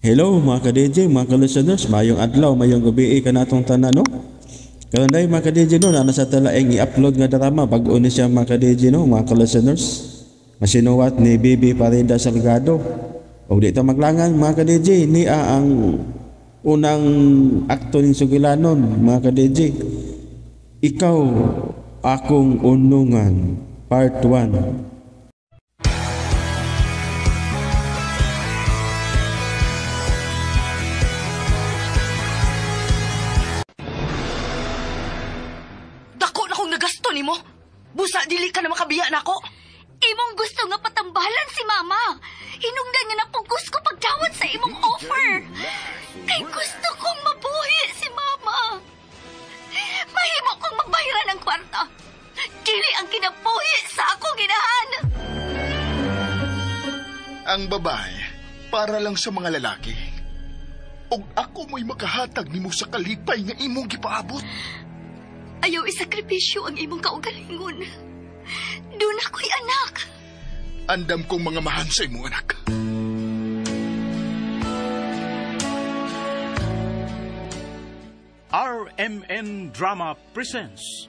Hello mga ka-DJ, mga ka-listeners, mayong adlaw, mayong gabi ka natong tanan, no? Karon day mga ka-DJ, no, na nasa talaeng i-upload nga drama, bago ni siya mga ka-DJ, no, mga ka-listeners. Masinuwat ni Baby Farida Salgado. O di ta maglangan mga ka-DJ, niya ang unang akto ng Sugilanon, mga ka-DJ. Ikaw, akong unungan, part 1. Nimo? Busa dili ka na makabiya na ako. Imong gusto nga patambalan si Mama. Hinungdan nga napugos ko pagdawat sa imong offer. Kay gusto kong mabuhi si Mama. Mahimo kong magbayaran ng kwarta. Dili ang kinabuhi sa akong inahan. Ang babae, para lang sa mga lalaki. Og ako mo'y makahatag nimo sa kalipay nga imong gipaabot. Ayaw isakripisyo ang imong kaugalingon. Doon ako'y anak. Andam kong mga mahal sa imong anak. RMN Drama presents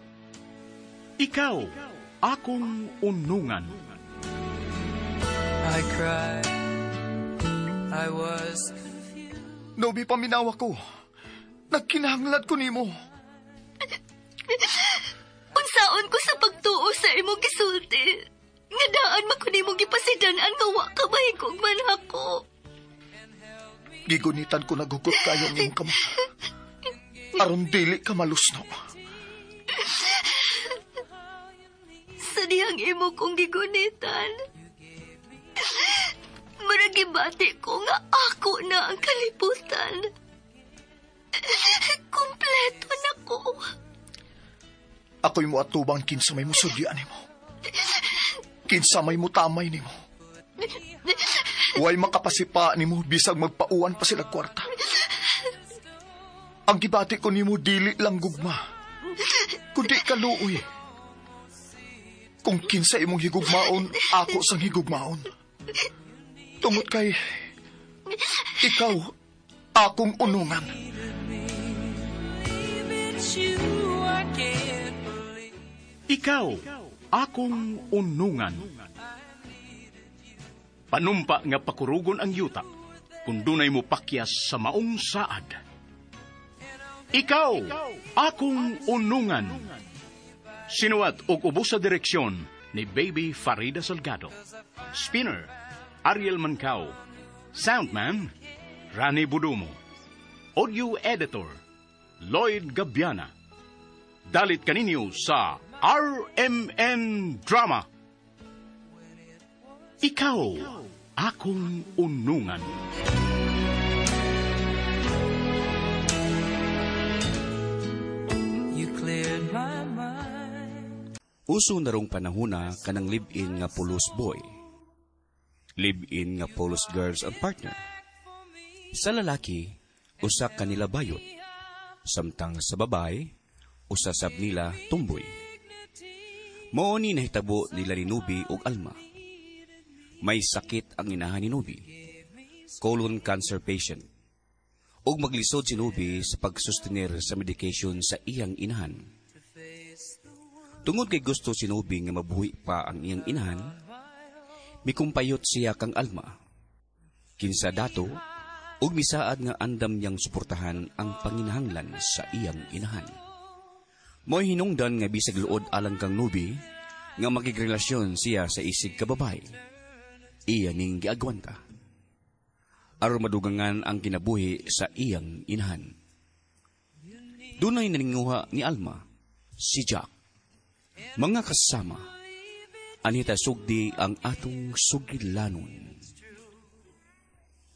Ikaw, Akong Unungan. I cried, I was confused. Nobi, paminawa ko. Nagkinahanglan ko nimo. Unsaon ko sa pagtuo sa imong gisulti. Nga daan man ko nimong gipasidan-an nga wa ka mahigog man ako. Gigunitan ko nagugot kayo ng imong kamay. Aron dili ka malusno. Sa diyang imo kong gigunitan, maragibati ko nga ako na ang kalibutan. Kompleto na ko. Ako'y mo atubang kinsa may musudyan nimo. Kinsa may mutamay nimo. Huwag makapasipa nimo bisag magpauan pa sila kwarta. Ang gibati ko nimo dili lang gugma, kundi kaluoy. Kung kinsa imong higugmaon, ako sang higugmaon. Tungod kay ikaw, akong unungan. Ikaw, Akong Unungan. Panumpa nga pakurugon ang yuta, kung dunay mo pakyas sa maong saad. Ikaw, Akong Unungan. Sinuwat og ubos sa direksyon ni Baby Farida Salgado. Spinner, Ariel Mancao. Soundman, Rani Budumo. Audio Editor, Lloyd Gabiana. Dalit kaninyo sa RMN Drama. Ikaw, Akong Unungan. You cleared my mind. Uso na rong panahuna kanang live-in nga pulos boy. Live-in nga pulos girls ang partner. Sa lalaki, usa kanila bayot. Samtang sa babae, usasab nila tumboy. Mao ni nahitabo nila ni Nubi ug Alma. May sakit ang inahan ni Nubi, colon cancer patient. Ug maglisod si Nubi sa pagsustenir sa medication sa iyang inahan. Tungod kay gusto si Nubi nga mabuhi pa ang iyang inahan, mikumpayot siya kang Alma. Kinsa dato, ug misaad nga andam niyang suportahan ang panginahanglan sa iyang inahan. Mo'y hinungdan nga bisag luod alang kang Nubi nga magigrelasyon siya sa isig ka babae. Iya ning giagwanta. Aron madugangan ang kinabuhi sa iyang inahan. Dunay naninguha ni Alma, si Jack. Mga kasama, anita sugdi ang atong sugilanon.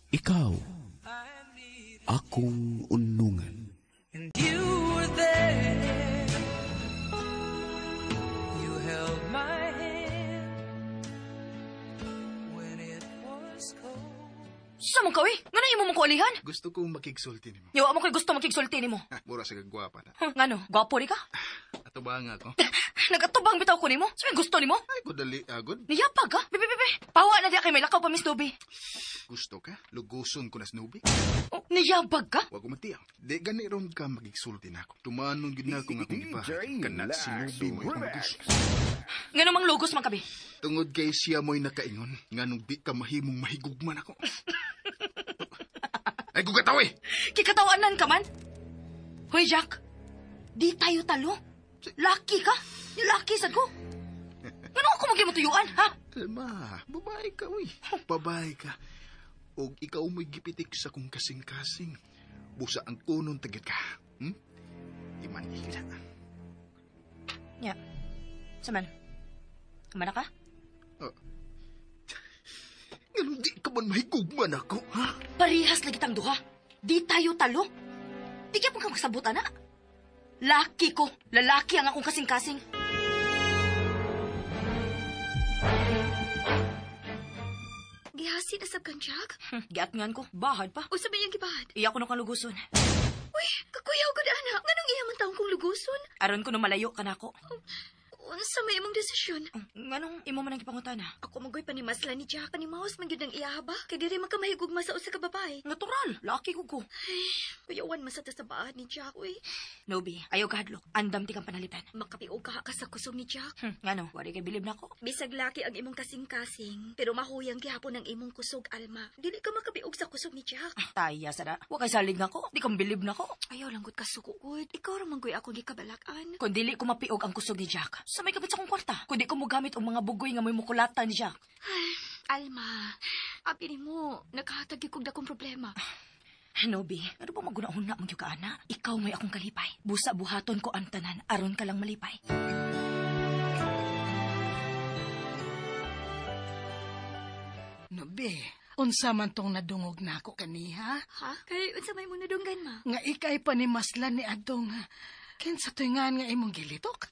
Ikaw, Akong Unungan. And you were there. You held my hand when it was cold. Sa mong kawi? Nga na imo mong kualihan? Gusto kong makigsulti nimo. Yawa mo kay gusto makigsulti nimo. Mura sa gagwapa na. Ngano, gwapo di ka? atubang ako. Nagatubang bitaw ko nimo. Sa gusto nimo? Ay, ko dali, agod. Niyapag ka? Bibi. Pawa na diya kay may lakaw pa, Miss Nubi. Gusto ka? Luguson ko na Snoopy. Oh, niyabag ka? Huwag ko magtiyang. Di gani ron ka magigsulti na ako. Tumanon gid na ako nga kung ibahagi. Kana si Snoopy mo yung gusto. Nga namang lugos man kabi. Tungod kay siya mo'y nakaingon, nga nung di ka mahimong mahigugman ako. Ay, gugataw eh! Kikatawanan ka man. Hoy, Jack. Di tayo talo. Lucky ka. Lucky sad ko. Ano ako magimutuyuan, ha? Alma, babae ka, uy. Babae ka. O ikaw mo'y gipitik sa kong kasing-kasing. Busa ang kunon tagit ka. Di man ikila. Ya. Saman. Kamana ka? Ganun di ka man mahigugman ako, ha? Parihas lagi tang duha. Di tayo talo. Di kaya kang kasabot, ana. Laki ko. Lalaki ang akong kasing-kasing. Gihasi na sab kang Jack? Giatngan ko. Bahad pa. Usa ba yung gibahad? Iya ko na kang luguson. Uy, kakuyaw ko na, anak. Nganong iya man taong kong luguson? Aron ko na malayo ka na ako. Unsa may imong desisyon? Nganong imo man ang ipangutana? Ako magoy panimasla ni Jack. Panimaos man gyud ang iya ba? Kay diri man ka mahigugma sa usa ka babae. Natural. Laki ko ko. Kuyawan man sa tasabaad ni Jack, uy. Nobi, ayaw ka hadlok. Andam ti kang panalitan. Makapiog ka sa kusog ni Jack. Ngano, wari kay bilib na ko. Bisag laki ang imong kasing-kasing, pero mahuyang gihapon ang imong kusog, Alma. Dili ka makapiog sa kusog ni Jack. Taya sada. Wa kay salig na ko. Di kang bilib na ko. Ayaw lang gud ka sukugod. Ikaw ra man goy ako gikabalakan. Kung dili ko mapiog ang kusog ni Jack, sa may kabit sa kong kwarta. Kung di ko mo gamit ang mga bugoy nga may mukulatan ni Jack. Alma, abi nimo, nakahatag kog dakong problema. Nobi, ano ba maguna-una mong yung kaana? Ikaw may akong kalipay. Busa buhaton ko ang tanan, aron ka lang malipay. Nobe, unsa man tong nadungog na ako kaniha? Ha? Kay unsa may mo nadunggan, ma? Nga ikay pa ni maslan ni Adong. Kinsa tuingan nga imong gilitok?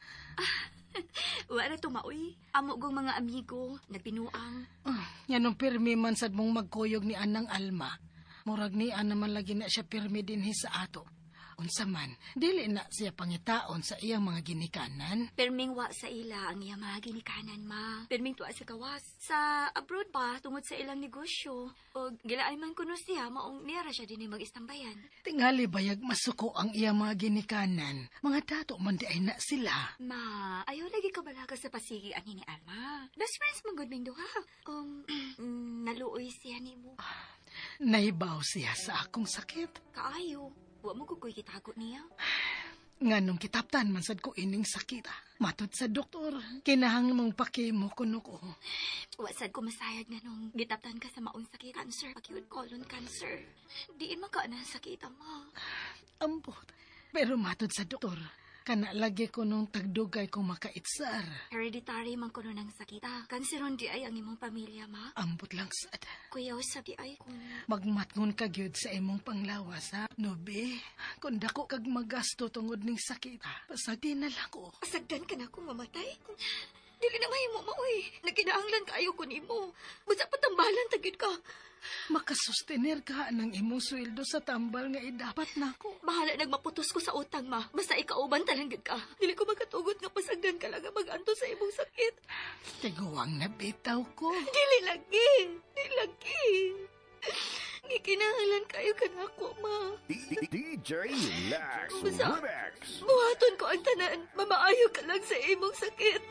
Wala to maoy. Amo gong mga amigo, nagpinuang. Yanong pirmi man sad mong magkuyog ni Anang Alma. Murag ni naman lagi na siya pirmi dinhi sa ato. Unsa man, dili na siya pangitaon sa iyang mga ginikanan. Perming wa sa ila ang iya mga ginikanan, ma. Perming tuwa sa kawas. Sa abroad pa, tungod sa ilang negosyo. O gilaay man kuno siya, maong niyara siya din mag-istambayan. Tingali bayag masuko ang iyang mga ginikanan. Mga dato man di ay na sila. Ma, ayaw lagi ka balaga sa pasigi ani ni Alma. Best friends man gud ning duha. Naluoy siya nimo. Naibaw siya sa akong sakit. Kaayo. Wa mo kukoy kitago niya. Nganong kitaptan man sad ko ining sakit. Matod sa doktor, kinahang mong pakimo kuno ko. Wa sad ko masayag nga nung gitaptan ka sa maong sakit. Cancer, acute colon cancer. Diin man ka na sakit, ma. Ambot. Pero matod sa doktor, kana lagi ko nung tagdugay kong makaitsar. Hereditary man kuno ng sakita. Kanseron di ay ang imong pamilya, ma. Ambot lang sad. Kuyaw sa di ay kung... Magmatngon ka gyud sa imong panglawas, ha? Nobe, kung dako kag magasto tungod ning sakit, pasagdi na lang ko. Pasagdan ka na akong mamatay. Dili na mahimo, maoy. Nagkinaanglan kayo ko nimo. Basta patambalan tagid ka. Makasustenir ka ng imong sweldo sa tambal nga idapat nako. Bahala nagmaputos ko sa utang, ma. Basta ikauban talanggid ka. Dili ko magatugot nga pasagdan ka lang nga mag-anto sa imong sakit. Tiguang nabitaw ko. Dili lagi. Dili lagi. Gikinahanglan kayo ka na ako, ma. DJ Lax Basta, Remix. buhaton ko ang tanan. Mamaayo ka lang sa imong sakit.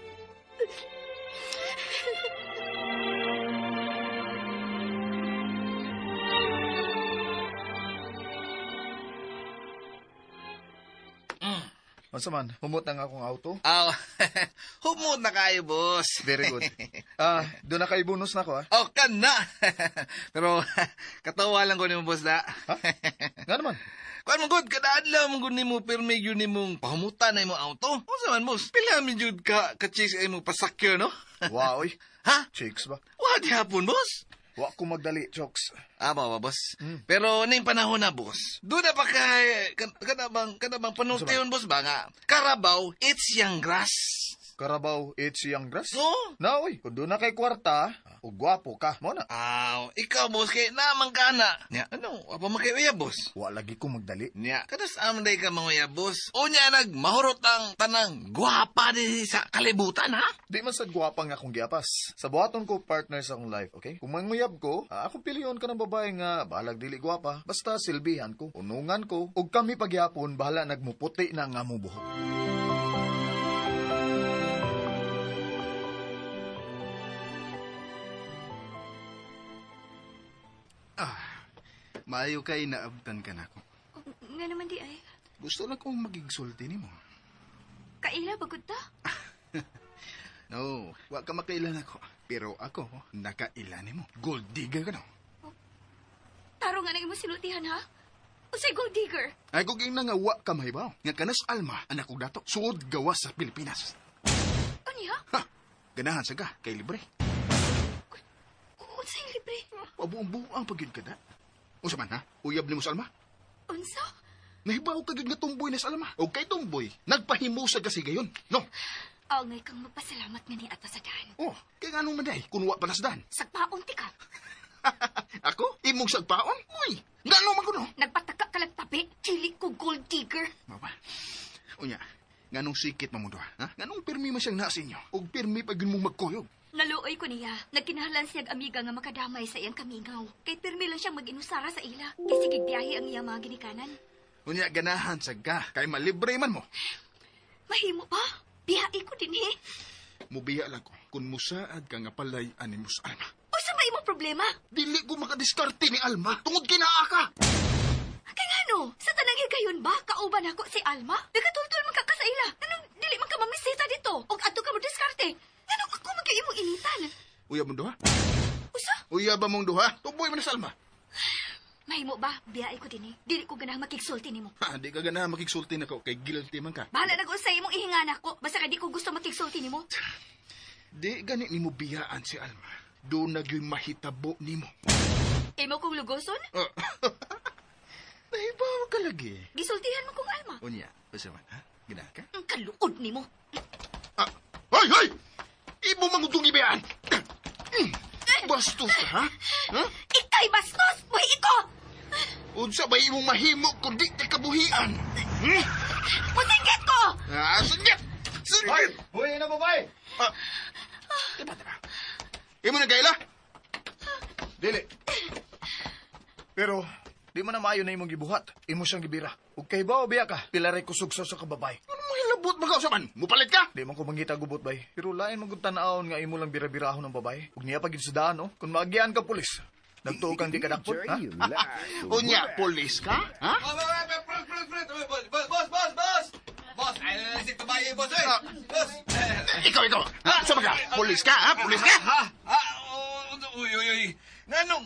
Masa man, humot na nga akong auto. Aw, humot na kayo, boss. Very good. Doon na kay bonus na ako, ha? Oh, kan na. Pero, katawa lang ko ni mo, boss, na. Ha? Nga naman. Kuan mo, good, kadaan lang mo ni mo, pirmi yun ni mong pahamutan na imong auto. O saman, boss, pila mi jud ka-chase ay mong pasakyo, no? Wow, oy. Ha? Chicks ba? Wadi hapon, boss. Wa ko magdali, chokes. Ba, boss? Pero, na yung panahon na, boss. Doon na pa kay, kada bang panultiyon, boss, ba nga? Carabao, it's young grass. Karabaw, it's young grass. Oo. Na, oy, kung doon na kay kwarta, o gwapo ka, mo na. Ikaw, boss, kay naman ka na. Nya, ano, apa makiuya, boss? Wa lagi ko magdali. Nya, kadas amanday ka mga boss. O nya, nagmahurot ang tanang gwapa din sa kalibutan, ha? Di man sad gwapa nga akong giapas. Sa buhaton ko, partner sa akong life, okay? Kung manguyab ko, akong piliyon ka ng babae nga balag dili gwapa. Basta silbihan ko, unungan ko, ug kami pagyapon, bahala nagmuputi na nga mo buhok. Maayo kay naabtan ka na ako. Nga naman di ay. Gusto lang kong magigsulti ni mo. Kaila, bagod ta? No, wa ka makailan ako. Pero ako, nakailan ni mo. Gold digger ka no. Taro nga nang imo sinultihan, ha? Usay gold digger. Ay kung nga wa ka mahibaw. Nga kanas Alma, anak kong dato. Suod gawas sa Pilipinas. Ani, ha? Ha! Ganahan sa ka, kay libre. Unsay libre? Pabuong-buang pagid ka na. Unsa man ha? Uyab ni mo sa Alma? Unsa? Nahibaw ka gid nga tumboy na sa Alma. O kay tumboy, nagpahimusag kasi gayon. No? Ngay kang magpasalamat nga ni ato sa dan. Oh, kay nga anong manday, kung wa panasdan. Sagpaon ti ka. Ako? Imong sagpaon? Uy, nga ano man ko no? Nagpataka ka lang tabi. Chili ko gold digger. Mama, unya, nga nung sikit mamundo ha? Nga nung pirmi man siyang nasa inyo. O pirmi pag yun mong magkuyog. Naluoy ko niya. Nagkinahalan siyang amiga nga makadamay sa iyang kamingaw. Kay pirmi lang siyang mag-inusara sa ila. Kay sige biyahe ang iyang mga ginikanan. Unya, ganahan sa ka. Kay malibre man mo. Mahimo pa? Biyahe ko din eh. Mubiya lang ko. Kung musaad ka nga palay animus Alma. O sa ba imong problema? Dili ko makadiskarte ni Alma. Tungod kinaa ka. Kay ngano? Sa tanang higayon ba? Kauban ako si Alma? Nagatultul man ka sa ila. Anong dili man ka mamisita dito? O ato ka mo diskarte? Anong ako mag-iimong initan? Uya mong duha? Usa? Uya ba mong duha? Tuboy man na sa Alma. Mahimo ba? Biyahe ko din eh. Dili ko ganang makigsulti nimo. Ha, di ka ganahan makigsulti na ko. Kay guilty man ka. Bahala nag-usay imong ihingan ako. Basta ka di ko gusto makigsulti nimo. Di gani ni mo biyaan si Alma. Doon nagyoy mahitabo ni mo. Imo kong lugoson? Nahibaw ka lagi. Gisultihan mo kong Alma. Unya, basta man, ha? Ganahan ka? Ang kaluod nimo. Hoy, hoy! Ibo mangutong ibiyaan! Bastos ka, ha? Ha? Ikay bastos! Buhi iko! Unsa ba imong mahimo kung di ka kabuhian? Musinggit ko! Singgit! Singgit! Hoy, na babae! Diba? Imo na gaila? Dili. Pero, di mo na maayo na imong gibuhat. Imo siyang gibira. Ug kay bao biya ka, pilaray kusugso sa kababay. Ano mo hilabot ba ka usapan? Mupalit ka? Di man ko mangita gubot bay. Pero lain man gud tan-awon nga imo lang bira-birahon ng babae. Ug niya pagid sa daan, no? Kung maagian ka pulis. Nagtuo kang di ka dakpot, ha? Unya, pulis ka? Ha? Boss! Boss, ay nalasik kabayo, boss, eh! Boss! Ikaw! Ha? Sama ka? Pulis ka, ha? Pulis ka? Uy. Ganong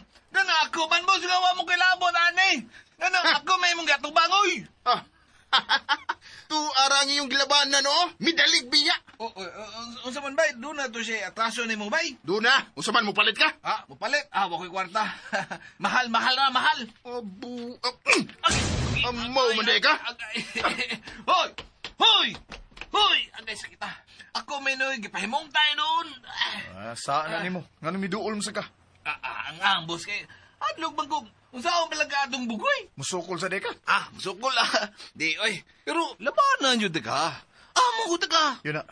ako man, boss, gawa mo kilabot, ane! Ganong ako may mong gatubang, uy! Tu arangi yung gilaban na, no? Midalig biya! Unsa man, bay? Doon na to siya atraso ni mo, bay? Doon na! Unsa man, mupalit ka? Mupalit? Wako'y kwarta. mahal na, mahal! Abu... Amaw, manday ka? Hoy! Agay sa kita. Ako may noy, gipahimong tayo doon. Saan na ni mo? Nga namiduol mo sa ka? Ang boss kay. Adlog bang kong, unsa akong palagadong bugoy? Musukol sa deka? Musukol Di, oy. Pero labanan yun ka. Mo ko ka. Yun na.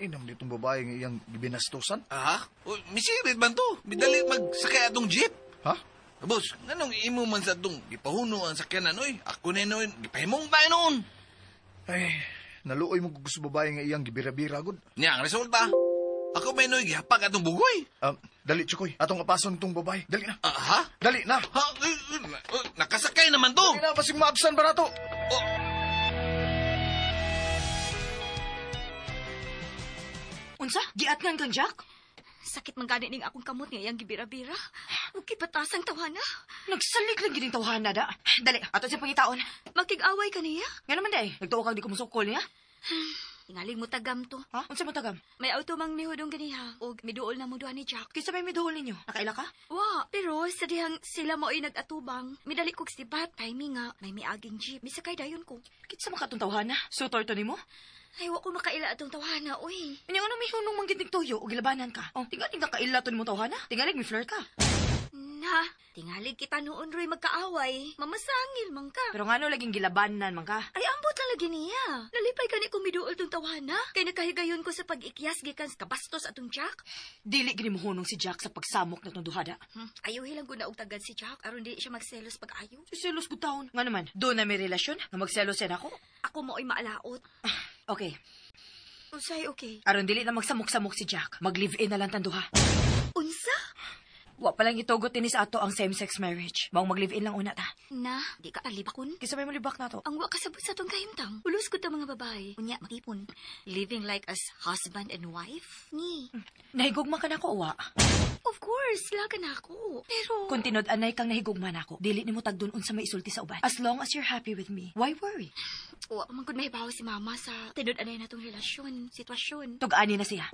Inam ditong babae ng iyang gibinastusan? Misirit man to. Bidali magsakay atong jeep. Ha? Boss, nanong imo man sa itong gipahuno ang sakyanan, oy. Ako na noon, gipahimong tayo noon. Ay, naluoy mo gusto babae nga iyang gibira-bira, gud. Niya, ang resulta. Ako may noy, gihapag atong bugoy. Dali, Chukoy. Atong apason itong babae. Dali na. Ha? Dali na. Nakasakay naman to. Dali na, pasing maabsan ba na to? Unsa? Giatngan kang Jack? Sakit man gani ning akong kamot nga iyang gibira-bira. Ug kipatasang tawhana. Nagsalig lang gining tawhana da. Dali, ato siya pangitaon. Makig-away ka niya? Nga naman day, nagtuo kang di kumusukol niya? Tingaling mo tagam to. Ha? Unsa mo tagam? May auto mang mihudong ganiha. O miduol na mo duha ni Jack. Kinsa may miduol ninyo? Nakaila ka? Wa, pero sa dihang sila mo ay nag-atubang. Midali kog sibat, timing nga. May miaging jeep. Misakay dayon ko. Kinsa makatong tawhana? Sutor to nimo? Ay, wa ko makaila atong tawhana, uy. Inyong ano may hunong manggiting tuyo o gilabanan ka? Oh, tingaling nakaila to nimo tawhana? Tingaling may flirt ka? Na, tingalig kita noon ro'y magkaaway. Mamasangil man ka. Pero ngano laging gilabanan man ka? Ay, ambot na lagi niya. Nalipay ka ni kung miduol tong tawhana. Kay nakahigayon ko sa pag-ikyas gikan sa kabastos atong Jack. Dili gini mo hunong si Jack sa pagsamok na tong duhada. Ayaw hilang ko na og tagad si Jack. Aron di siya magselos pag-ayo. Siselos ko taon. Nga naman, doon na may relasyon nga magselos yan ako. Ako mo ay maalaot. Okay, Unsay okay. aron dili na magsamok-samok si Jack. Mag-live-in na lang tanduha. Unsa? Wa palang itugot ini sa ato ang same-sex marriage. Maong mag-live-in lang una ta. Na, di ka talibakon. Kisa may malibak na to. Ang wa kasabot sa tong kahimtang. Ulos ko ta mga babae. Unya, matipon. Living like as husband and wife? Ni. Nahigugma ka na ko, uwa. Of course, laga na ako. Pero... Kung tinod anay kang nahigugma na ako, dili ni mo tagdun unsa may isulti sa uban. As long as you're happy with me, why worry? Wa man gud mahibaw si mama sa tinod anay natong relasyon, sitwasyon. Tug-ani na siya.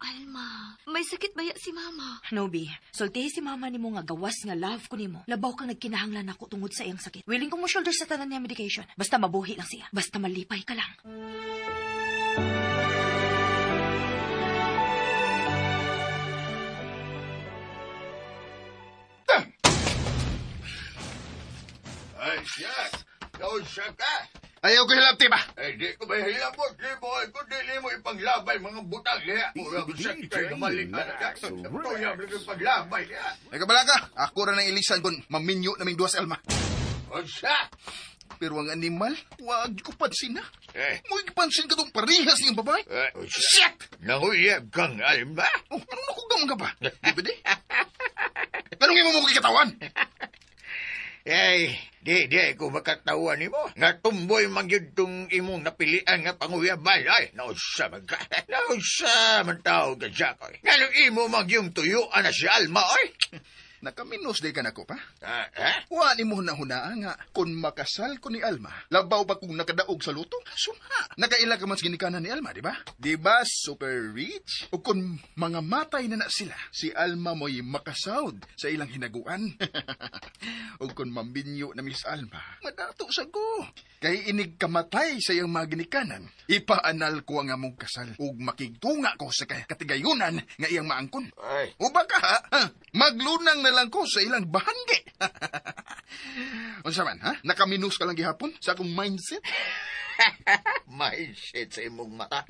Alma, may sakit baya si mama. Nobi, sultihi si mama nimo nga gawas nga love ko nimo. Labaw kang nagkinahanglan ako tungod sa iyang sakit. Willing kong mo shoulder sa tanan niya medication. Basta mabuhi lang siya. Basta malipay ka lang. Ay, Jack! Kausya ka! Ayaw ko hilap, ba? Ay, di ko ba hilapot, di mo. Ay, kung dili mo ipaglabay mga butang niya. Mura mo siya kayo na malik na Jackson. Tuyang lang ipaglabay niya. Ay, kabala ka. Ako rin ang ilisan kung maminyo naming duwas Elma. O siya! Pero ang animal, wag ko pansin na. Mo ipansin ka tong parihas niyang babae. Shit! Nahuyab kang Alma. Oh, anong nakugang ka ba? Di ba di? Tanongin mo mo kikatawan. Ay, di ko makatawan ni mo. Nga tumboy magyud tong imong napilian nga panguyabay. Ay, nausa man ka. Nausa man tao ka, Jack. Nga nung imo magyong tuyuan na si Alma, ay. Nakaminos day ka na ko pa. Ha? Wani mo na hunaan nga, kung makasal ko ni Alma, labaw pa kung nakadaog sa luto, sumha. Nakaila ka mas ginikanan ni Alma, di ba? Di ba super rich? O kung mga matay na sila, si Alma mo'y makasawd sa ilang hinaguan. O kung mambinyo na Miss Alma, madato sa ko. Kay inig kamatay sa iyang mga ginikanan, ipaanal ko ang among kasal ug makigtunga ko sa katigayunan nga iyang maangkon. Ay. O baka, maglunang na lang ko sa ilang bahangge. Unsa man, ha? Nakaminus ka lang gihapon sa akong mindset? Mindset sa imong mata.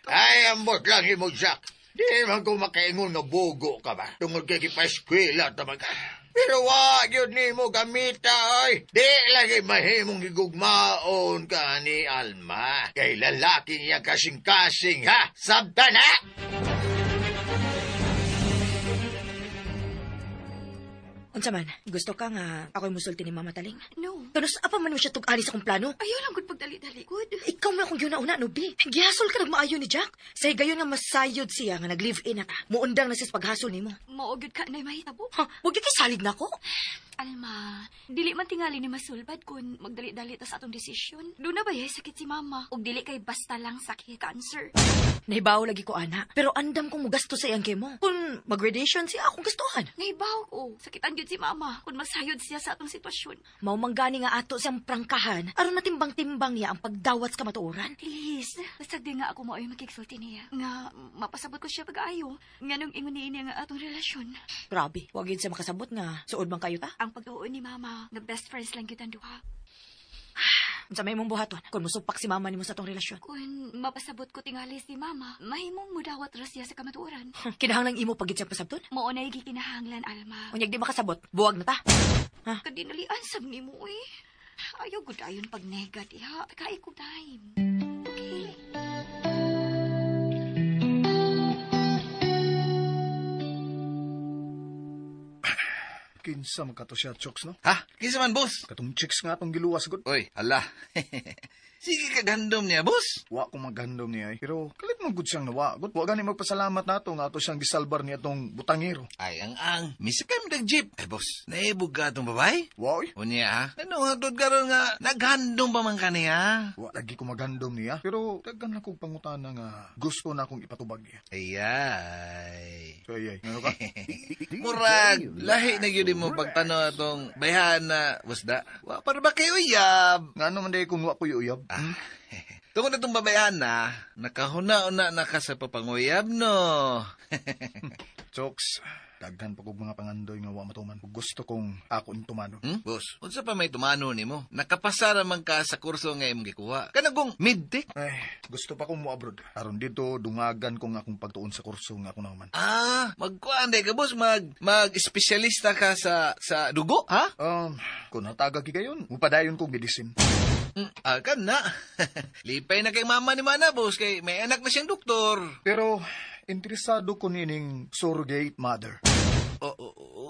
Ay, ambot lang imo, Jack. Di man ko makaingon nga bogo ka ba? Tungod kay kipa-eskwela tamang ka. Pero wag yun ni mo gamita, oy. Di lagi mahimong higugmaon ka ni Alma. Kay lalaki niya kasing-kasing, ha? Sabta na! Unsa man, gusto ka nga ako'y musulti ni Mama Taling? No. Tunos, apa man mo siya tug-ani sa kong plano? Ayaw lang gud pagdali-dali gud. Ikaw mo akong yun na una, Nubi. Gihasol ka nagmaayo ni Jack. Sa gayon nga masayod siya nga nag-live-in na ka. Muundang na siya sa paghasol ni mo. Maugod ka na mahitabo. Ha, huwag yung salig na ko. Alma, dili man tingali ni masulbad kun magdali-dali ta sa atong desisyon. Doon na ba sakit si mama? Ug dili kay basta lang sakit cancer. Nahibaw lagi ko, ana. Pero andam kong mugasto sa iyang kemo. Kung mag-radiation siya, akong gustuhan. Nahibaw ko. Sakitan gyud si mama kun masayod siya sa atong sitwasyon. Maumanggani nga ato siyang prangkahan, aron na timbang-timbang niya ang pagdawat sa kamatuoran. Please, basta di nga ako mo ay makiksulti niya. Nga, mapasabot ko siya pag-ayo. Nga nung ingon niya nga atong relasyon. Grabe, huwag yun siya makasabot nga. Suod bang kayo ta? Ang pag-uon ni mama, nga best friends lang gyud ang duha. Sa may mong buhaton, kung musupak si mama ni mo sa tong relasyon. Kung mapasabot ko tingali si mama, mahimong mudawat ra siya sa kamatuoran. Kinahanglang imo pagit siyang pasabton? Mao na gikinahanglan, Alma. Unyag di makasabot, buwag na ta. Ha? Kadinalian sab nimo eh. Ayaw gud ayon pag nega diha. Kay ko time. Okay. Kinsa man kato siya, Chokes, no? Ha? Kinsa man, boss? Katong chicks nga atong giluwas, gud. Oy, hala. Sige ka gandom niya, boss. Wa ko magandom niya pero kalit mo gud siyang nawagot. Wa gani magpasalamat nato nga ato siyang gisalbar niya tong butangero. Ay, ang. Misa kay mo jeep. Ay, boss, naibog ka itong babae? Wa oy. Unya, ha? Ano nga doon karon nga, naghandom pa man ka niya? Wa lagi ko magandom niya pero daghan na kong pangutana nga gusto na akong ipatubag niya. Ayay. Ay, ano ka? Murag, lahi na yun mo pagtanaw atong bayhan na, busda. Wa para ba kayo uyab? Nga naman day kung wa ko uyab. Tungkol na itong babayan na, nakahuna-una na ka sa papanguyab, no? Chokes, daghan pa kong mga pangandoy nga wa matuman. Gusto kong ako in tumano. Boss, unsa pa may tumano nimo? Nakapasara man ka sa kurso nga imong gikuha. Kanagong mid-tech? Ay, gusto pa kong mo abroad. Aron dito, dungagan ko nga akong pagtuon sa kurso nga ako naman. Magkuhan ka, boss. Mag-espesyalista ka sa dugo, ha? Kung natagag kayon, mupadayon kong medicine. Kan na. Lipay na kay mama ni Mana, boss. Kay may anak na siyang doktor. Pero, interesado ko nining surrogate mother.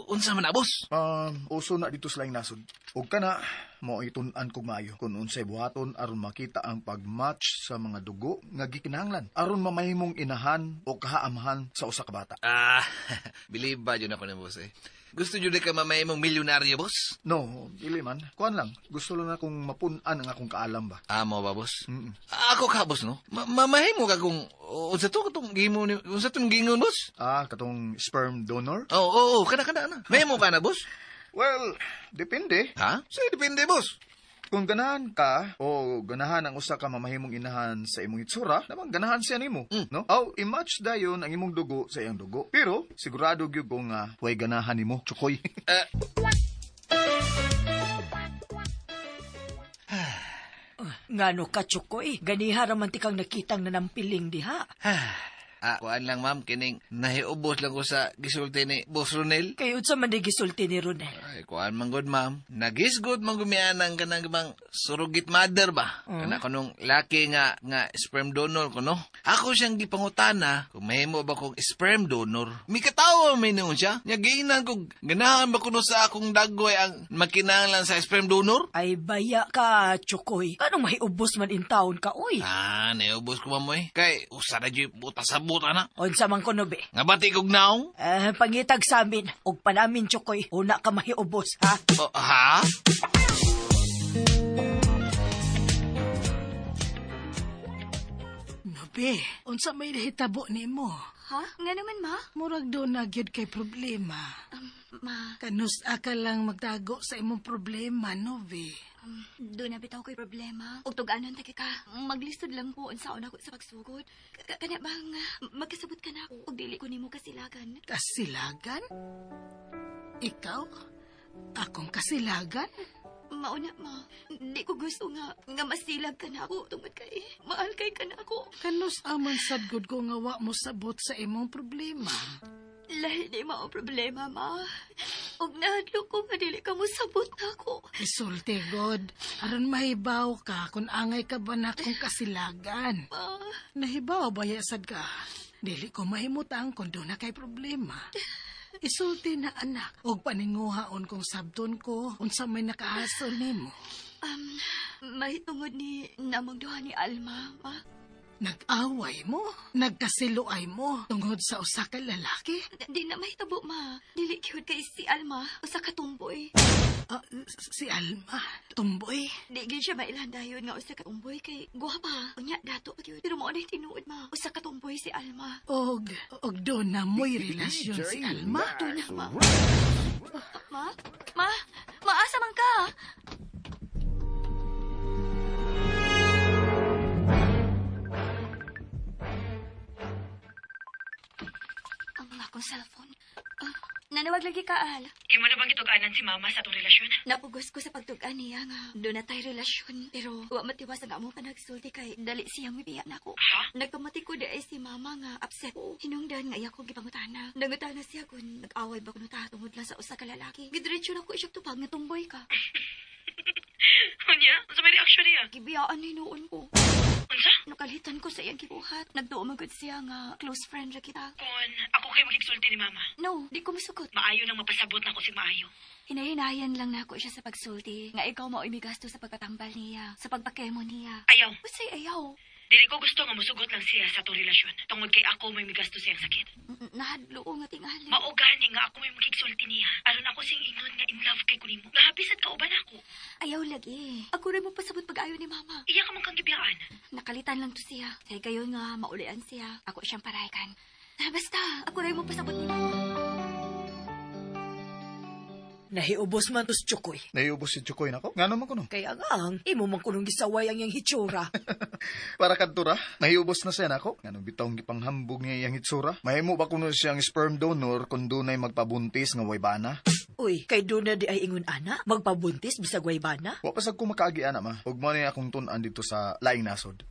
Unsa man na, boss? Uso na dito sa laing nasod. Huwag ka na, mo itun-an kong maayo. Kung unsay buhaton, aron makita ang pag-match sa mga dugo nga gikinahanglan. Aron mamahimong inahan o kahaamahan sa usa ka bata. Believe ba yun ako ni boss eh. Gusto nyo na ka mamay mong milyonaryo, boss? No, dili man. Kuan lang. Gusto lang akong mapunan ang akong kaalam ba. Mo ba, boss? Ako ka, boss, no? Mamahay mo ka kung... Unsa to katong gingon, boss? Katong sperm donor? Oo, kana. May mo ka na, boss? Well, depende. Ha? Sige, depende, boss. Kung ganahan ka o ganahan ang usa ka mamahimong inahan sa imong itsura, namang ganahan siya nimo, no? Aw i-match dayon ang imong dugo sa iyang dugo. Pero sigurado gyud ko nga huwag ganahan nimo, Chukoy. Ngano ka, Chukoy? Ganiha raman ti kang nakitang nanampiling diha. Kuan lang, ma'am, kining nahiubos lang ko sa gisulti ni Boss Ronel. Kayo sa man di gisulti ni Ronel. Ay, kuan man good, ma'am. Nagisgod man gumianang kanang bang surrogate mother ba? Kana kanong laki nga sperm donor ko, no? Ako siyang gipangutana kung mahimo ba kong sperm donor. May katawa may noon siya. Nya giinan ko ganahan ba kuno sa akong dagoy ang makinahanglan sa sperm donor? Ay baya ka, Chukoy. Anong mahiubos man in taon ka, uy? Naubos ko mamoy. Kay usa na jud buta sa buta na. Unsa man kuno be? Nga bati kog naong? Pangitag sa amin. Og panamin, Chukoy. Una ka mahiubos, ha? Ha? Nobe, unsa may nahitabo nimo? Ha? Nga naman, ma? Murag doon na gyud kay problema. Ma? Kanus ka lang magtago sa imong problema, Nobe. Doon na bitaw ko'y problema. Ug tuganon ta ka. Maglistod lang po unsaon ako sa pagsugod. Kana bang magkasabot ka na ako ug dili ko nimo kasilagan. Kasilagan? Ikaw? Akong kasilagan? Mauna, ma. Di ko gusto nga masilag ka na ako tungod kay mahal kay ka na ako. Kanus aman sadgod ko nga wa mo sabot sa imong problema. Lahi di mao problema, ma. Og nahadlok ko nga dili ka mo sabot na ako. Isulti, God. Aron mahibaw ka kung angay ka ba na kong kasilagan. Ma. Nahibaw ba yasad ka? Dili ko mahimutang kung doon na kay problema. Isulti na anak. Og paninguhaon kung sabton ko unsa may nakahasol nimo. Mahitungod ni namang duha ni Alma, ma. Nag-away mo? Nagkasiluay mo tungod sa usa ka lalaki? Di na mahitabo, ma. Dili gyud kay si Alma, usa ka tumboy. Si Alma? Tumboy? Di gyud siya mailhan dayon nga usa ka tumboy kay guwapa. Unya dato pa gyud. Pero mao na tinuod, ma. Usa ka tumboy si Alma. Og doon na mo'y relasyon si Alma? Doon na, ma. Ma, maasa man ka. Akong cellphone. Nanawag lagi ka, Al. Imo na bang gituganan si Mama sa atong relasyon? Napugos ko sa pagtugan niya nga. Doon na tayo relasyon. Pero wa matiwas ang amo pa nagsulti kay dali siyang mipiya na ko. Ha? Nagpamati ko dahil si Mama nga upset ko. Hinungdan nga iya ko gipangutana. Nangutana siya kung nag-away ba ko ta tungod lang sa usa ka lalaki. Gidiretso na ko isyak tupag nga tumboy ka. Unya? Unsa may reaksyon niya? Gibiyaan ni noon ko. Unsa? Nakalitan ko sa iyang gibuhat. Nagduo magod siya nga close friend ra kita. Kung ako kay magigsulti ni Mama. No, di ko masugot. Maayo nang mapasabot na ko si Maayo. Hinahinayan lang na ako siya sa pagsulti. Nga ikaw mo imigasto sa pagpatambal niya, sa pagpakemo niya. Ayaw. Usay ayaw. Dili ko gusto nga musugot lang siya sa to relasyon. Tungod kay ako may migasto siyang sakit. Nahadlo nga tingali. Maugani nga ako may magigsulti niya. Aron ako sing ingon nga in love kay kunimo. Nahabisad ka uban ako. Ayaw lagi. Ako rin mo pasabot pag-ayo ni Mama. Iya ka man kang gibiyaan. Nakalitan lang to siya. Kaya kayo nga maulian siya. Ako siyang paraykan. Basta, ako rin mo pasabot ni Mama. Nahiubos man to si Chukoy. Naiubos si Chukoy nako. Nga naman ko no. Kaya nga, imo man kunong gisaway ang iyang hitsura. Para kadtura, nahiubos na siya nako. Nga nung bitawng gipanghambog niya iyang hitsura. Mahimo ba kuno siyang sperm donor kung dunay magpabuntis nga way bana? Uy, kay doon na di ay ingon ana, magpabuntis bisag way bana. Wa pasag ko makaagi ana ma. Ug mo ni akong tun-an dito sa laing nasod.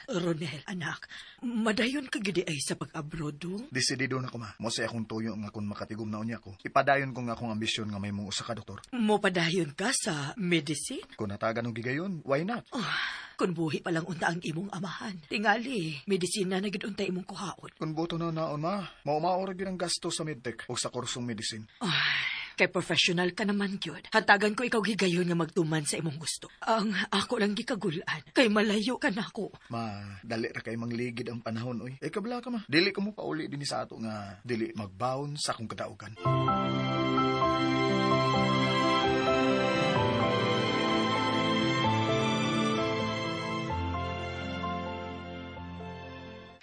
Ronel, anak, madayon ka gidi ay sa pag-abroad do? Desidido na ko ma. Mo say akong tuyo nga kung makatigom na unya ko. Ipadayon ko nga akong ambisyon nga may mong usa ka doktor. Mo padayon ka sa medicine? Kung natagan og gigayon, why not? Kung buhi pa lang unta ang imong amahan. Tingali, medisina na gid unta imong kuhaon. Kung boto na naon ma, maumaora gyud ang gasto sa medtech o sa kursong medicine. Kay professional ka naman gyud. Hatagan ko ikaw gigayon nga magtuman sa imong gusto. Ang ako lang gikagulan, kay malayo ka nako. Ma, dali ra kay mangligid ang panahon oy. Kabla ka ma. Dili ko mo pauli din sa ato nga dili magbaon sa akong kadaugan.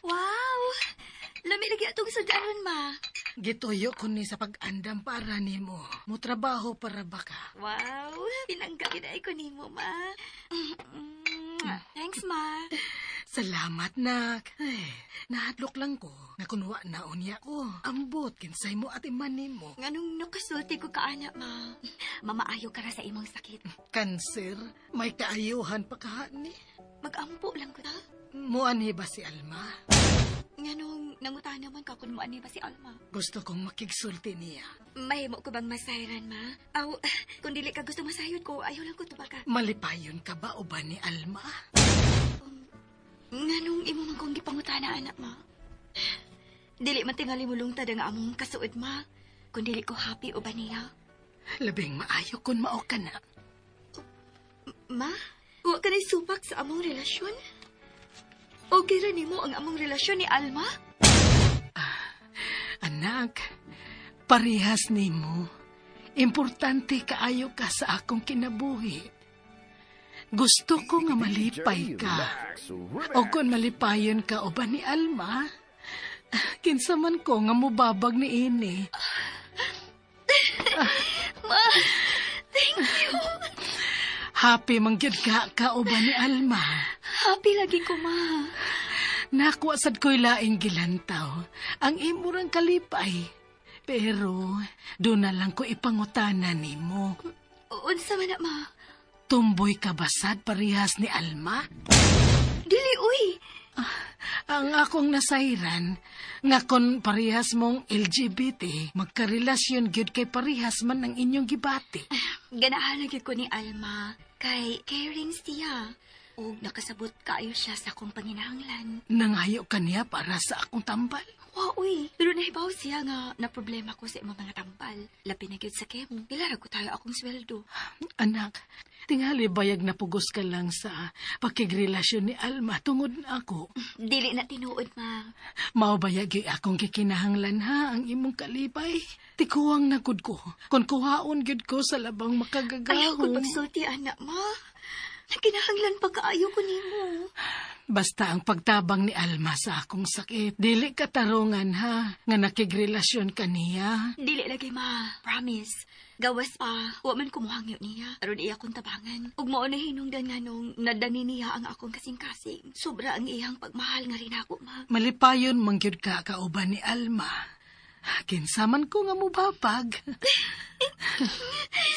Wow! Lami lagi atong sudaron, Ma. Gituyo ko ni sa pag-andam para nimo. Mo trabaho para baka. Wow! Pinangga kinay ko nimo, Ma. Thanks, Ma. Salamat, nak. Ay, nahadlok lang ko. Nakunwa na unya ko. Ambot, kinsay mo at iman nimo. Nganong nakasulti ko kaana, Ma. Mamaayo ka ra sa imong sakit. Kanser, may kaayuhan pa kahani. Mag-ampo lang ko ta. Muani ba si Alma? Nganong nangutana man ka kung muani ba si Alma? Gusto kong makigsulti niya. Mahimo ko bang masayran, Ma? Aw, kung dili ka gusto masayod ko, ayaw lang ko tubaga. Malipayon ka ba o ba ni Alma? Nganong imo man kong gipangutana, anak, Ma? Dili man tingali mo lungtad ang among kasuod, Ma. Kung dili ko happy o ba niya? Labing maayo kung mao ka na. Ma? Huwag ka na supak sa among relasyon? Okay ra nimo ang among relasyon ni Alma? Anak, parehas nimo. Importante kaayo ka sa akong kinabuhi. Gusto ko nga malipay ka. O kung malipayon ka o ba ni Alma, kinsa man ko nga mubabag ni ini. Ma, thank you. Happy mangyud ka o ba ni Alma? Happy lagi ko, Ma. Nakuasad ko'y laing gilantaw. Ang imurang kalipay. Pero, doon na lang ko ipangutanan nimo. Unsa man na, Ma? Tumboy ka basad parehas ni Alma? Dili, uy! Ang akong nasayran, nga kon parehas mong LGBT, magkarelasyon gyud kay parehas man ang inyong gibati. Ganahan lagi ko ni Alma, kay caring siya. O nakasabot kaayo siya sa akong panginahanglan. Nangayo ka niya para sa akong tambal? Uy, pero nahibaw siya nga na problema ko sa imong mga tambal. Lapi na gyud sa kemo. Ilara ko tayo akong sweldo. Anak, tingali bayag na pugos ka lang sa pakigrelasyon ni Alma tungod na ako. Dili na tinuod, Ma. Mao bayag gyud akong kikinahanglan ha ang imong kalipay. Tikuwang na gud ko. Kon kuhaon gyud ko sa labang makagagahom. Ayaw ko pagsulti, anak, Ma. Nakinahanglan pa kaayo ko nimo. Basta ang pagtabang ni Alma sa akong sakit. Dili katarungan ha, nga nakigrelasyon ka niya. Dili lagi, Ma. Promise. Gawas pa, wa man kumuhangyo niya. Aron iya kong tabangan. Ug mao na hinungdan nga nung nadani niya ang akong kasing-kasing. Sobra ang iyang pagmahal nga rin ako, Ma. Malipayon mangyud ka kauban ni Alma. Kinsaman ko nga mubabag.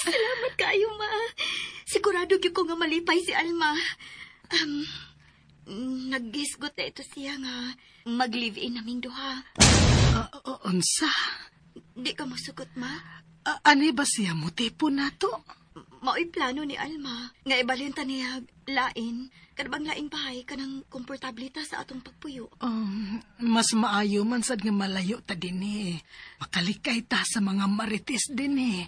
Salamat kayo, Ma. Sigurado gyud ko nga malipay si Alma. Naghisgot na ito siya nga mag-live-in naming duha. Unsa? Di ka masugot, Ma? Ani ba siya mo tipo na to? Mao'y plano ni Alma. Nga ibalenta niya lain. Kadabang laing bahay ka ng komportablita sa atong pagpuyo. Mas maayo man sad nga malayo ta din eh. Makalikay ta sa mga marites din eh.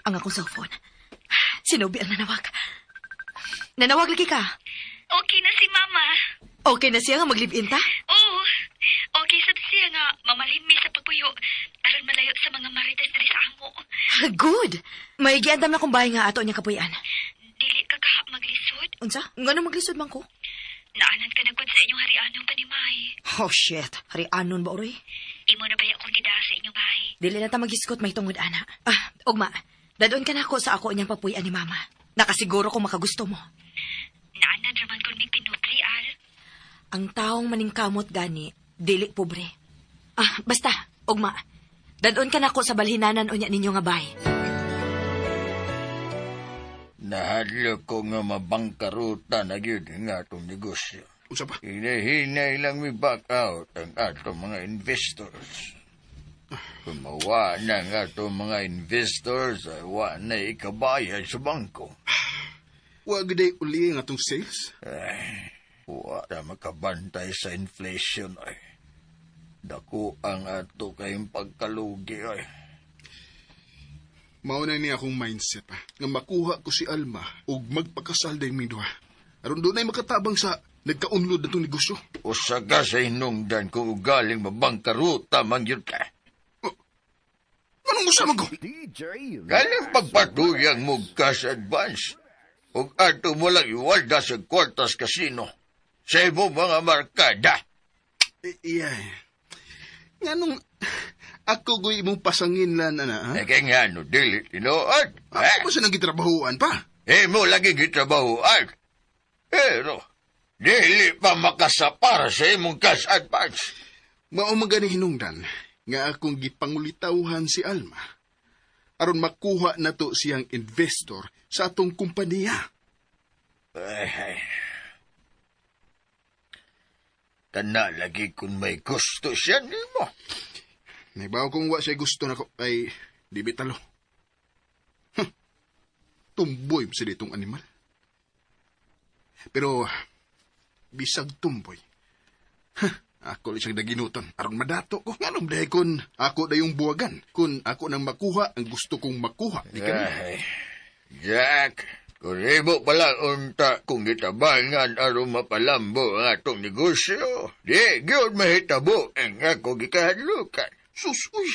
Ang akong cellphone. Sinubi ang nanawag. Nanawag lagi ka. Okay na si Mama. Okay na siya nga mag-live-in ta? Oo. Okay sab siya nga mamalin mi sa pagpuyo. Aron malayo sa mga marites diri sa amo. Good. May giandam na kong bahay nga ato niya kapuyan. Dili ka kaha maglisod. Unsa? Ngano maglisod man ko? Naanan ka nagpad sa inyong harianong panimay. Oh shit. Harianon ba oroy? Imo na baya kung nida sa inyong bahay. Dili na ta magiskot may tungod ana. Ugma. Dadon ka na ako sa ako niyang papuyan ni Mama. Nakasiguro ko makagusto mo. Naanan raman kung may pinutri, Al. Ang taong maningkamot gani, dili pobre. Basta, ugma. Dadon ka na ako sa balhinanan unya ninyo nga bay. Nahadlo ko nga mabangkaruta na yun nga itong negosyo. Unsa pa? Hinahinay lang may back out ang atong mga investors. Kumawa na nga itong mga investors ay wa na ikabayad sa bangko. Wa gaday uli nga itong sales? Ay, wa na makabantay sa inflation ay. Dako ang ato kayong pagkalugi ay. Mauna niya akong mindset nga makuha ko si Alma ug magpakasal day midwa. Aron doon ay makatabang sa nagkaunlod na itong negosyo. Usa ka sa hinungdan kung ugaling mabangkaruta man yun ka. Anong gusto mo ko? Galing pagpatuyang mo cash advance. Ug ato mo lang iwalda sa kwartas kasino. Sa imo mga markada. Nganong ako goy imong pasangin lan ana, ha? Kaya nga no, dili tinuod. Ako ba sa nang gitrabahuan pa? Mo lagi gitrabahuan. Pero, dili pa makasapar sa imong cash advance. Mao magani hinungdan nga akong gipangulitawhan si Alma aron makuha na to siyang investor sa atong kumpanya. Kana lagi kung may gusto siya nimo. Naibaw kung wa siya gusto na ko ay di bitalo. Tumboy sa ditong animal. Pero bisag tumboy. Ako lang siyang naginuton. Aron madato ko. Anong dahil kun ako na yung buwagan. Kun ako nang makuha ang gusto kong makuha. Di ka Jack, kung imo pala unta kung gitabangan aron mapalambo ang atong negosyo, di gyud mahitabo ang ako gikahadlukan. Sus, uy,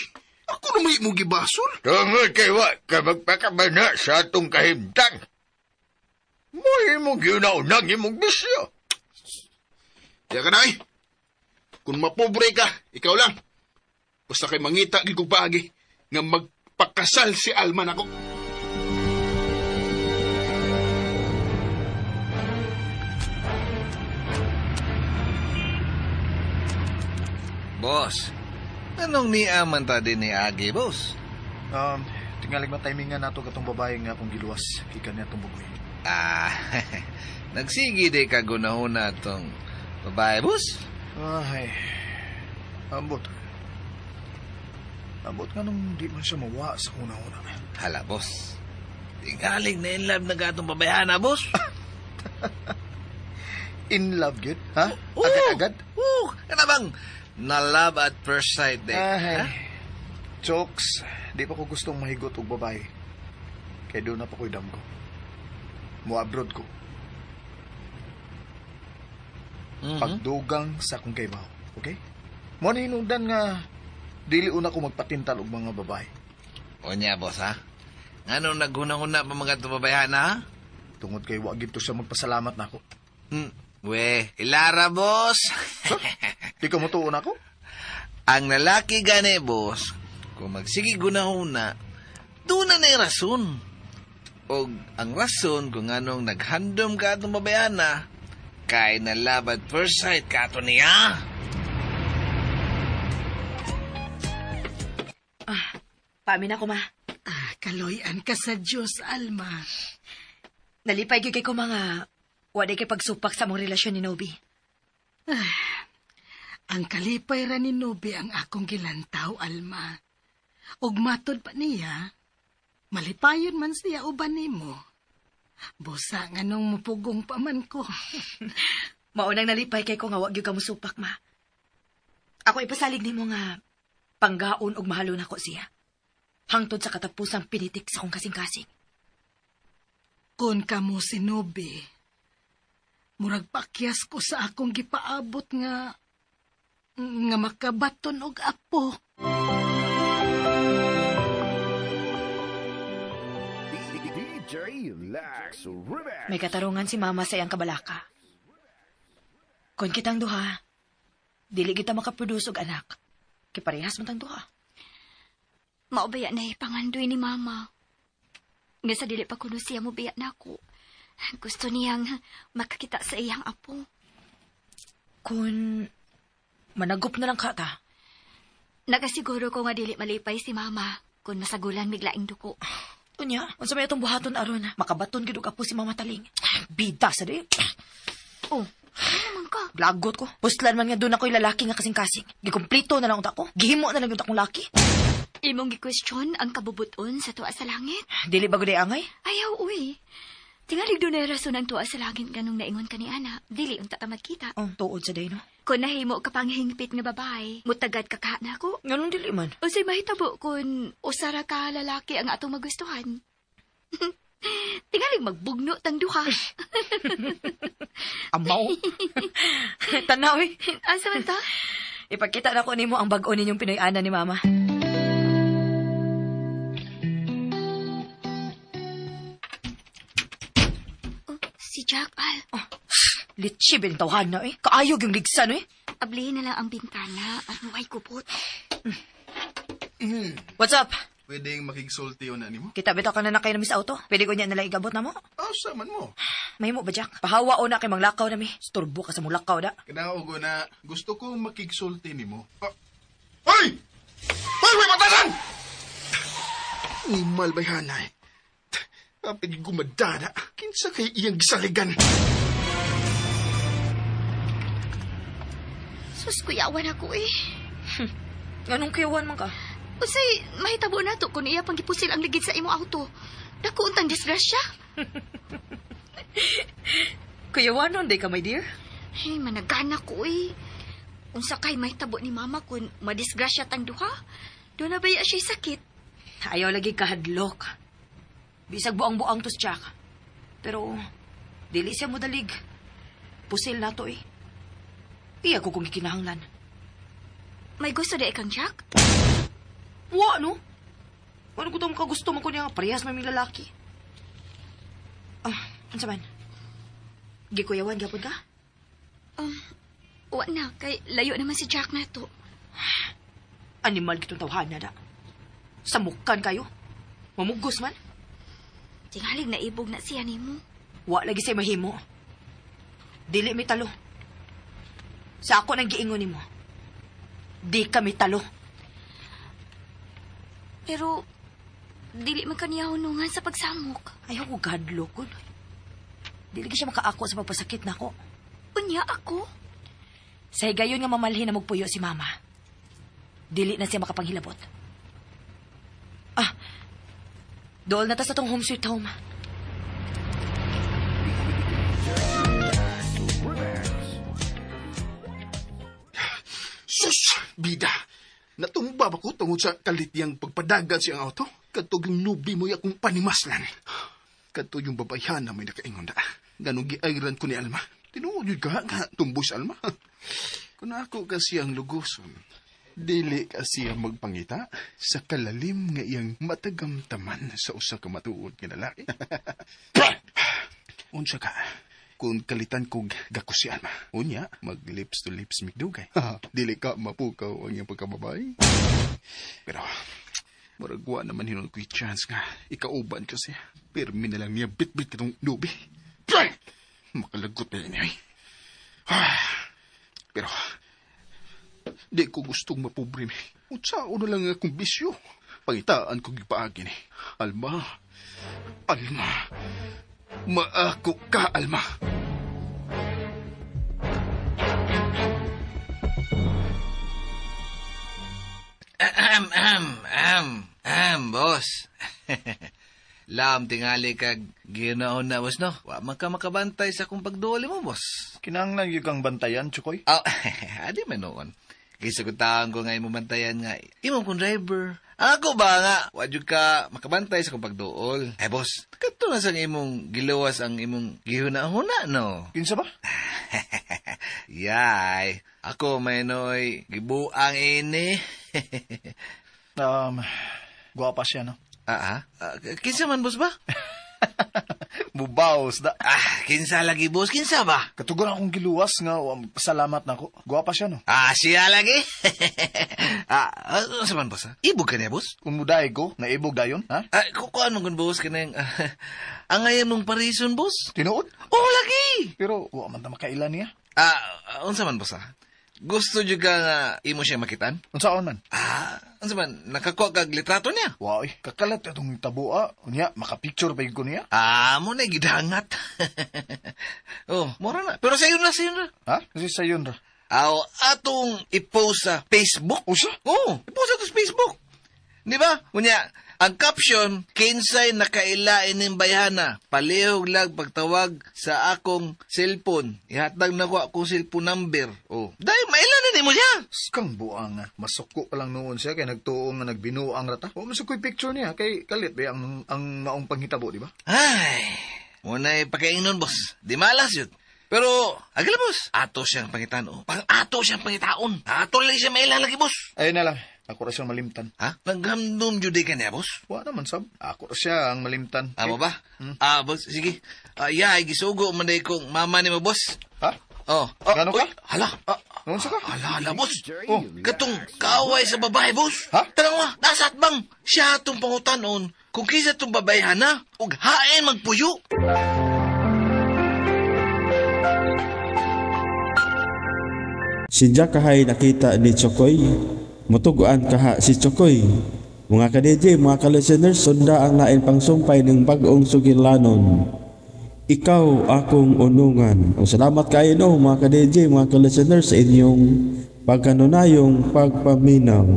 ako na may mo gibasol. Tungod kay wa ka magpakabana sa atong kahimtang. Mo imong giunaunang imong bisyo. Kaya ka na eh. Kung mapobre ka, ikaw lang. Basta kay mangita gid kong paagi nga magpakasal si Alma nako. Boss, anong niaman ta din ni Agi, boss? Tingalig matimingan nato katong babae nga akong giluwas. Ikan niya itong bugoy. Nagsigi di ka gunahuna itong babae, boss? Ay, ambot. Ambot nga nung di man siya mawa sa una-una. Hala, boss. Tingaling na in love na gatong babayahan na, boss. In love, gid? Ha? Oo. Agad-agad? Oo. Ano bang na-love at first sight, eh? Ay, jokes. Di pa ko gustong mahigot og babae. Kaya doon na pa ko'y damgo. Mo-abroad ko. Pagdugang sa akong kaybaw. Okay? Mo na hinungdan nga dili una ko magpatintal og mga babae. O niya, boss, ha? Nga nung naghuna-huna pa mga babayahan na, ha? Tungod kay wagid to siya magpasalamat na ako. Ilara, boss. Di ka mo tuon ako? Ang lalaki gani, boss, kung magsigi gunahuna, doon na yung rason. O ang rason kung anong naghandom ka atong babayahan na, kay nalabad first sight ka ito niya. Paamin ako, ma. Kaloyan ka sa Diyos, Alma. Nalipay gyud kay ko mga waday kay pagsupak sa mong relasyon ni Nobi. Ang kalipay ra ni Nubi ang akong gilantaw, Alma. Ug matod pa niya, malipayon man siya uban nimo. Busa nga nung mupugong pa man ko. Maunang nalipay kay ko nga wag gyud ka musupak, ma. Ako ipasalig nimo nga panggaon og mahalo nako siya. Hangtod sa katapusang pinitik sa kong kasing-kasing. Kun kamo si Nubi, murag pakyas ko sa akong gipaabot nga makabaton og apo. DJ Lax Remix. May katarungan si mama sa iyang kabalaka. Kung kitang duha, dili kita makaproduce og anak. Kiparehas man tang duha. Maubaya na pangandoy ni mama. Nga sa dili pa kuno siya mo biya na ako. Gusto niyang makakita sa iyang apo. Kung managop na lang ka ta. Nagasiguro ko nga dili malipay si mama kung masagulan miglaing duko. Unya, unsa may itong buhaton aron, makabaton gid og apo si Mama Taling. Bida sa di. Oh, ano naman ka? Blagot ko. Pustlan man nga doon ako'y lalaki nga kasing-kasing. Gikomplito na lang unta ko. Gihimo na lang yung akong laki. Imong gi-question ang kabubuton sa tuwa sa langit? Dili ba gud angay? Ayaw, uy. Tingalig doon na rason ang tuwa sa langit ganong naingon ka ni Ana. Dili ang tatamad kita. Oh, tuod sa day, no? Kung nahimo ka pang hingpit nga babae, mutagad ka na ko. Ganun dili man. O say mahitabo kung usara ka lalaki ang atong magustuhan. Tingalig magbugno tang duha. Amaw. Tanaw eh. Asa man ta? Ipakita na ko nimo ang bag-o ninyong Pinoy-ana ni Mama. Si Jack Al. Oh, litsi bintawhan na eh. Kaayog yung ligsan eh. Ablihin na lang ang bintana at nuhay kupot. What's up? Pwedeng makigsulti yun na ni mo? Kita bitaw ka na kayo na mis auto. Pwede ko niya nila igabot na mo. Asa man mo? Mahimo ba, Jack? Pahawa o na kay manglakaw na mi. Storbo ka sa mulakaw da. Kinaogo na gusto ko makigsulti ni mo. Hoy! Hoy, may batasan! Nimal ba'y hanay? Kapag gumadana, kinsa kay iyang gisaligan. Sus, kuyawan ako eh. Anong kuyawan man ka? Usay, mahitabo na to kung iya pang gipusil ang ligid sa imong auto. Dako untang disgrasya. Kuyawan nun, day ka, my dear? Ay, managana ko eh. Unsa kay mahitabo ni mama kung madisgrasya tang duha? Doon na ba iya siya'y sakit? Ayaw lagi kahadlok. Bisag buang-buang to si Jack. Pero, dili siya modalig. Pusil na to eh. Iya ko kung ikinahanglan. May gusto na ikang Jack? Wa, no? Ano ko itong kagusto mo ko niya parehas may lalaki? Ano man? Gikuyawan, gapon ka? Wa na, kay layo naman si Jack na to. Animal kitong tawhan na da. Samukan kayo? Mamugos man? Tingalig na ibog na siya ni mo. Wa lagi siya mahimo. Dili mi talo. Sa ako nang giingon nimo. Di kami talo. Pero, dili man kaniya hunungan sa pagsamok. Ayaw ko gadlokon. Dili siya makaako sa pagpasakit na ko. Unya ako? Sa higayon nga mamalhin na magpuyo si Mama. Dili na siya makapanghilabot. Dool na ta sa tong home sweet home. Sus! Bida! Natumba ba ko tungod sa kalitiyang pagpadagan siyang auto? Katog yung nubi mo akong panimaslan. Katog yung babayan na may nakaingon na. Ganong giairan ko ni Alma. Tinuod yun ka, tumbo si Alma. Kung ako kasi ang luguson, dili kasi ang magpangita sa kalalim nga iyang matagamtaman sa usa ka matuod nga lalaki. Unsa ka? Kung kalitan kog gako si Alma, unya, mag-lips to lips mikdugay. Dili ka mapukaw ang iyang pagkababay. Pero, maragwa naman hinon ko'y chance nga ikauban kasi. Permi na lang niya bit-bit katong nubi. Makalagot na niya. Pero, di ko gustong mapobre ni. Utsao na lang akong bisyo. Pangitaan kong ipaagi ni. Alma. Maako ka, Alma. Boss. Lam, tingali kag ginaon na, boss, no? Wa man ka makabantay sa kung pagduoli mo, boss. Kinahanglan gyud kang bantayan, Chukoy. Adi man noon. Kisugutaan ko nga imo bantayan nga. Imong kong driver. Ako ba nga, wadyo ka makabantay sa kung pagduol. Boss, kato na sa imong gilawas ang imong gihuna-huna, no? Kinsa ba? Yay, ako may noy gibuang ini. Guwapa siya, no? Kinsa man, boss ba? Bubaos da. Kinsa lagi, boss? Kinsa ba? Katugon akong giluwas nga, salamat na ko. Guwapa siya, no? Siya lagi? Sa man, boss, ha? Ibog ka niya, boss? Kung muday ko, naibog dayon, ha? Kung ano kung, boss, kanang, ang ngayon mong parison, boss? Tinuod? Lagi! Pero, wa man ta makailan niya. Unsa man, boss, ha? Gusto dyo ka nga imo siya makitan? Unsaon man? Unsa man, nakakuha kag litrato niya? Wow, kakalat itong tabua. Unya, makapicture ba yun ko niya? Mo na gidangat. Mura na. Pero sayon na. Ha? Kasi sayon ra. Atong i-post sa Facebook. Usa? I-post sa Facebook. Di ba? Unya, ang caption, kinsay nakailain ng bayana, palihog lang pagtawag sa akong cellphone. Ihatag na ko akong cellphone number. Dahil mailan na mo siya. Kang buang nga. Masuko pa lang noon siya, kaya nagtuong nga nagbinuang rata. Masuko'y picture niya, kay kalit ba ang maong panghitabo, di ba? Muna'y pakaingnon, boss. Di malas yun. Pero, agala, boss. Ato siyang pangitano. Ato siyang pangitaon. Ato lang siya mailalagi, boss. Ayun na lang. Ako ra siyang malimtan. Naghamdom judy ka niya, boss? Wa naman, sab. Ako ra siya ang malimtan. Amo ba? Boss, sige. Gisugo man day kong mama ni mo, boss. Ha? Gano ka? Hala. Noon sa ka? Hala, boss. Katong kaaway sa babae, boss. Tanong nasa atbang. Siya itong pangutanon kung kisa itong babae hana, ug hain magpuyo. Si Jack kahay nakita ni Chokoy. Mutuguan kaha si Chokoy. Mga ka-DJ, mga ka-listeners, sunda ang lain pangsumpay ng bagong sugilanon. Ikaw akong unungan. Salamat kayo no, mga ka-DJ, mga ka-listeners, sa inyong pagkanunayong pagpaminaw.